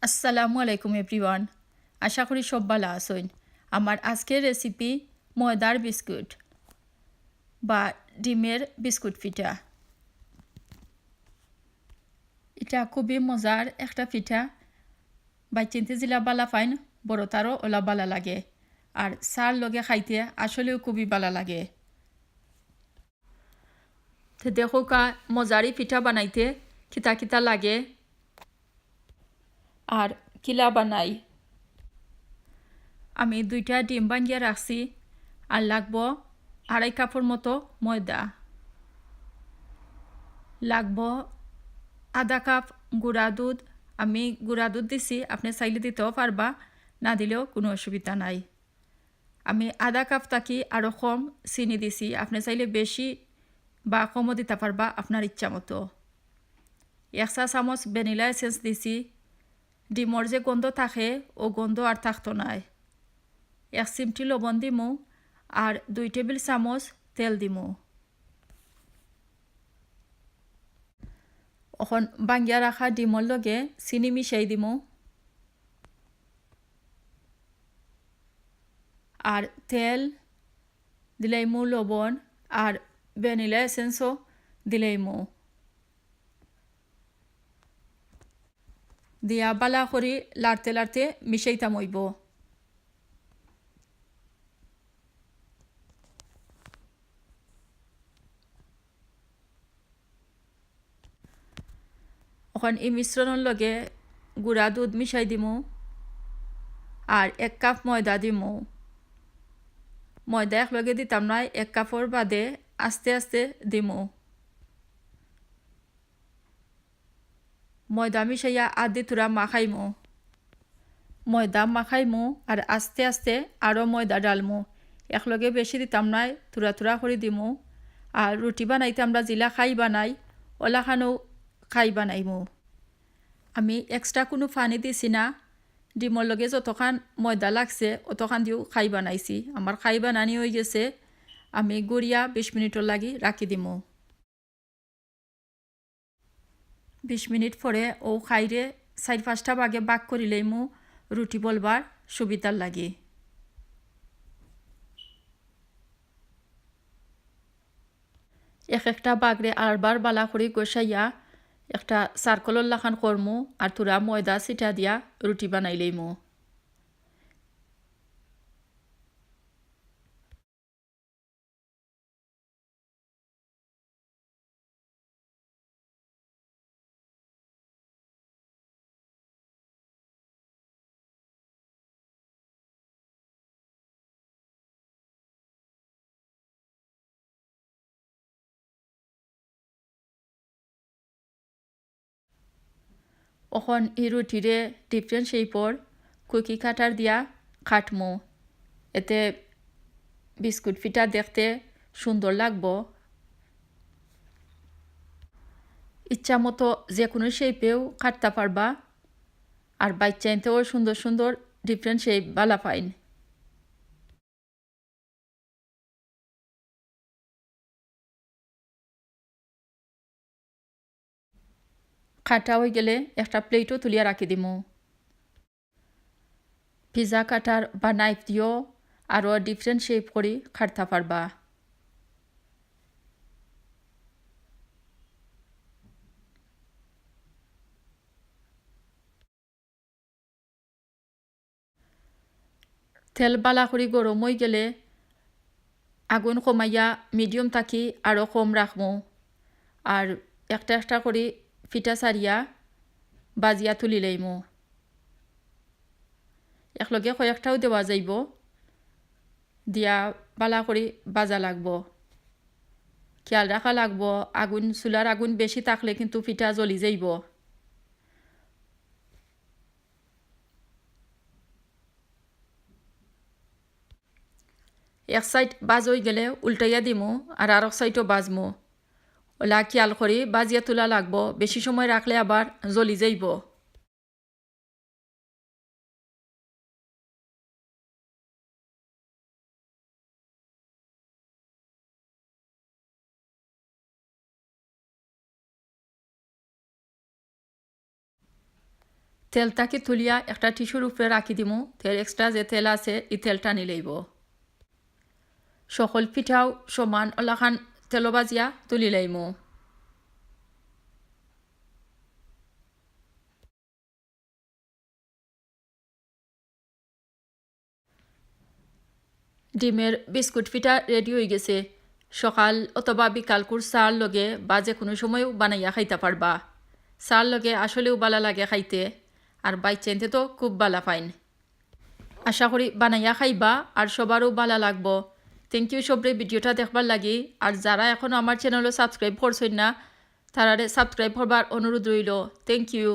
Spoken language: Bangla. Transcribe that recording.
আসসালামু আলাইকুম এভরিওয়ান। আশা করি সব ভালো আছেন। আমার আজকের রেসিপি ময়দার বিস্কুট বা ডিমের বিস্কুট পিঠা। এটা খুবই মজার একটা পিঠা। বাইচিন্তে জিলা বালা ফাইন, বড় তারও ওলা বালা লাগে। আর সার লগে খাইতে আসলেও খুবই ভালো লাগে। তো দেখো কা মজারি পিঠা বানাইতে কিতা কিতা লাগে আর কিলা বানাই। আমি 2টা ডিম বানিয়ে রাখছি আর লাগবো 2.5 কাপের মতো ময়দা, লাগবো আধা কাপ গুঁড়া দুধ। আমি গুঁড়া দুধ দিছি, আপনি চাইলে দিতেও পারবা, না দিলেও কোনো অসুবিধা নাই। আমি আধা কাপ থাকি আরও কম চিনি দিছি, আপনি চাইলে বেশি বা কমও দিতে পারবা আপনার ইচ্ছা মতো। 1 চা চামচ ভ্যানিলা এসেন্স দিছি। ডিমর যে গন্ধ থাকে ও গন্ধ আর থাকতো নাই। 1 চিমটি লবণ দিমু আর 2 টেবিল চামচ তেল দিমু। এখন বাঙ্গিয়া রাখা ডিমর লগে চিনি মিশাই দিমু আর তেল দিলাইমু, লবণ আর ভ্যানিলা এসেন্সও দিলাইমু। দিয়া বালা করি লাড়তে লাড়তে মিশাইতাম হইব। এখন এই মিশ্রণের লগে গুঁড়া দুধ মিশাই দিমু আর 1 কাপ ময়দা দিমু। ময়দা একলগে দিতাম না, 1 কাপের বাদে আস্তে আস্তে দিমু। ময়দা মিশাইয়া আদি তুরা মাখাইমু। ময়দা মাখাইমু আর আস্তে আস্তে আরও ময়দা ডালমু। একলগে বেশি দিতাম না, তুরা তুরা করে দিমু। আর রুটি বানাইতে আমরা জিলা খাই বানাই, ওলাখানো খাই বানাইমু। আমি এক্সট্রা কোনো পানি দিছি না, ডিমর লগে যতখান ময়দা লাগছে অতখান দিও খাই বানাইছি। আমার খাই বানানি হয়ে গেছে, আমি গড়িয়া 20 মিনিটর লাগি রাখি দিমু। 20 মিনিট পরে ও খাইরে 4-5টা ভাগে ভাগ করিলেইমু রুটি বলবার সুবিধার লাগি। এক একটা বাগরে আরবার বালা করে গোসাইয়া একটা সার্কলর লাখান করমু আর তুরা ময়দা ছিটা দিয়া রুটি বানাইলেইমু। এখন এই রুটিরে ডিফারেন্ট শেপর কুকি কাটার দিয়া কাটমু, এতে বিস্কুট পিঠা দেখতে সুন্দর লাগবো। ইচ্ছা মতো যে কোনো শেপেও কাটতে পারবা আর বাচ্চাইতেও সুন্দর সুন্দর ডিফারেন্ট শেপ বালা পাইন। কাটা হয়ে গেলে একটা প্লেটও তুলিয়া রাখি দিমু। পিজা কাটার বা নাইফ দিয়েও আরও ডিফারেন্ট শেপ করে কাটতে পারবা। তেল বালা করে গরম হয়ে গেলে আগুন কমাইয়া মিডিয়াম থাকি আরও কম রাখমু আর একটা একটা করে পিঠা সারিয়া বাজিয়া তুলি লইমু। একলগে কয়েকটাও দেওয়া যাইব, দিয়া বালা করে বাজা লাগবো। খেয়াল রাখা লাগবো আগুন, চুলার আগুন বেশি থাকলে কিন্তু পিঠা জ্বলি যাইব। এক সাইড বাজ হয়ে গেলে উল্টাইয়া দিমু আর এক সাইডও বাজমু। ওলা খেয়াল করি বাজিয়া তোলা লাগবো, বেশি সময় রাখলে আবার জ্বলি যাইব। তেলটাকে তুলিয়া একটা টিস্যুর উপরে রাখি দিমু তেল এক্সট্রা যে তেল আছে এই তেলটা নিলেইব সকল পিঠাও সমান ওলাখান তেল বাজিয়া তুলি লাইমু ডিমের বিস্কুট পিঠা রেডি হয়ে গেছে সকাল অথবা বিকালকুর চার লগে বা যে কোনো সময়ও বানাইয়া খাইতে পারবা চার লগে আসলেও বালা লাগে খাইতে আর বাইচেনতে তো খুব বালা পাইন আশা করি বানাইয়া খাইবা আর সবারও বালা লাগবো থ্যাংক ইউ সবরে ভিডিওটা দেখবার লাগি আর যারা এখনও আমার চ্যানেলে সাবস্ক্রাইব করছেন না তারা সাবস্ক্রাইব করবার অনুরোধ রইল থ্যাংক ইউ